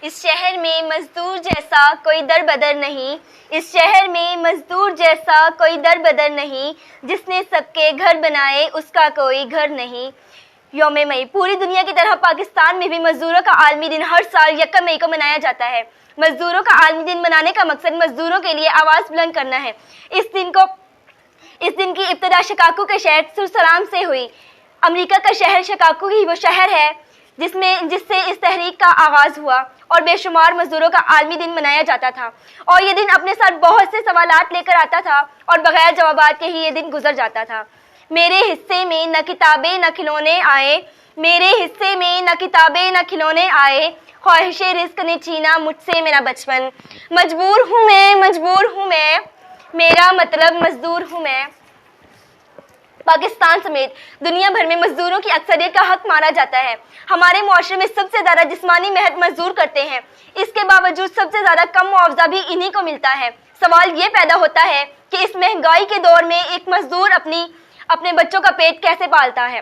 اس شہر میں مزدور جیسا کوئی در بدر نہیں، اس شہر میں مزدور جیسا کوئی در بدر نہیں، جس نے سب کے گھر بنائے اس کا کوئی گھر نہیں۔ یوم مئی پوری دنیا کی طرح پاکستان میں بھی مزدوروں کا عالمی دن ہر سال یکم مئی کو منایا جاتا ہے۔ مزدوروں کا عالمی دن منانے کا مقصد مزدوروں کے لیے آواز بلند کرنا ہے۔ اس دن کی ابتدا شکاگو کے شہر سرسلام سے ہوئی۔ امریکہ کا شہر شکاگو ہی وہ شہر ہے جس سے اس تحریک کا آغاز ہوا اور بے شمار مزدوروں کا عالمی دن منایا جاتا تھا، اور یہ دن اپنے ساتھ بہت سے سوالات لے کر آتا تھا اور بغیر جوابات کے ہی یہ دن گزر جاتا تھا۔ میرے حصے میں نہ کتابیں نہ کھلونے آئے، میرے حصے میں نہ کتابیں نہ کھلونے آئے، خواہش رزق نے چھینا مجھ سے میرا بچپن۔ مجبور ہوں میں، میرا مطلب مزدور ہوں میں۔ پاکستان سمیت دنیا بھر میں مزدوروں کی اکثریت کا حق مارا جاتا ہے۔ ہمارے معاشرے میں سب سے زیادہ جسمانی محنت مزدور کرتے ہیں، اس کے باوجود سب سے زیادہ کم معاوضہ بھی انہی کو ملتا ہے۔ سوال یہ پیدا ہوتا ہے کہ اس مہنگائی کے دور میں ایک مزدور اپنے بچوں کا پیٹ کیسے پالتا ہے؟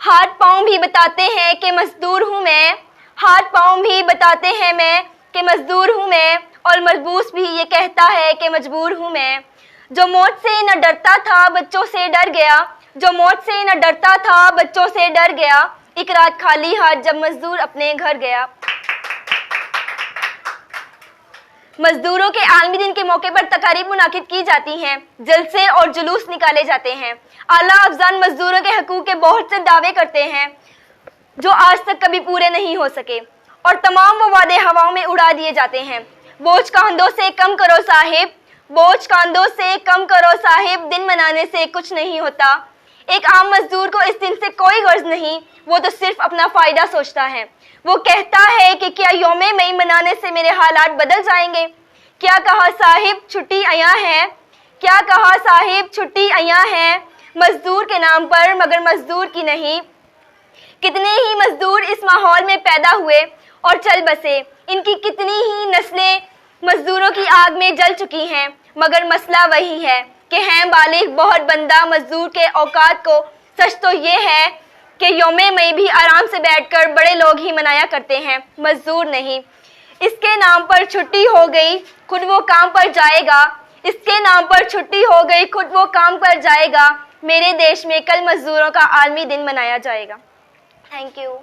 ہاتھ پاؤں بھی بتاتے ہیں کہ مزدور ہوں میں، ہاتھ پاؤں بھی بتاتے ہیں میں کہ مزدور ہوں میں، اور ملبوس بھی یہ کہتا ہے کہ مجبور ہوں میں۔ جو موت سے نہ ڈرتا تھا بچوں سے ڈر گیا، جو موت سے نہ ڈرتا تھا بچوں سے ڈر گیا، ایک رات خالی ہاتھ جب مزدور اپنے گھر گیا۔ مزدوروں کے عالمی دن کے موقع پر تقاریب منعقد کی جاتی ہیں، جلسے اور جلوس نکالے جاتے ہیں۔ اعلیٰ افسران مزدوروں کے حقوق کے بہت سے دعوے کرتے ہیں جو آج تک کبھی پورے نہیں ہو سکے، اور تمام وہ وعدے ہواؤں میں اڑا دیے جاتے ہیں۔ بوجھ کاندھوں سے کم کرو صاحب، بوجھ کاندھوں سے کم کرو صاحب، دن منانے سے کچھ نہیں ہوتا۔ ایک عام مزدور کو اس دن سے کوئی غرض نہیں، وہ تو صرف اپنا فائدہ سوچتا ہے۔ وہ کہتا ہے کہ کیا یوم مئی منانے سے میرے حالات بدل جائیں گے؟ کیا کہا صاحب چھٹی عیاں ہے، کیا کہا صاحب چھٹی عیاں ہے، مزدور کے نام پر مگر مزدور کی نہیں۔ کتنے ہی مزدور اس ماحول میں پیدا ہوئے اور چل بسے، ان کی کتنی ہی نسلیں مزدوروں کی آگ میں جل چکی ہیں، مگر مسئلہ وہی ہے کہ ہیں بالغ بہت بندہ مزدور کے اوقات کو۔ سچ تو یہ ہے کہ یوم مئی بھی آرام سے بیٹھ کر بڑے لوگ ہی منایا کرتے ہیں، مزدور نہیں۔ اس کے نام پر چھٹی ہو گئی خود وہ کام پر جائے گا، اس کے نام پر چھٹی ہو گئی خود وہ کام پر جائے گا۔ میرے دیش میں کل مزدوروں کا عالمی دن منایا جائے گا۔ Thank you.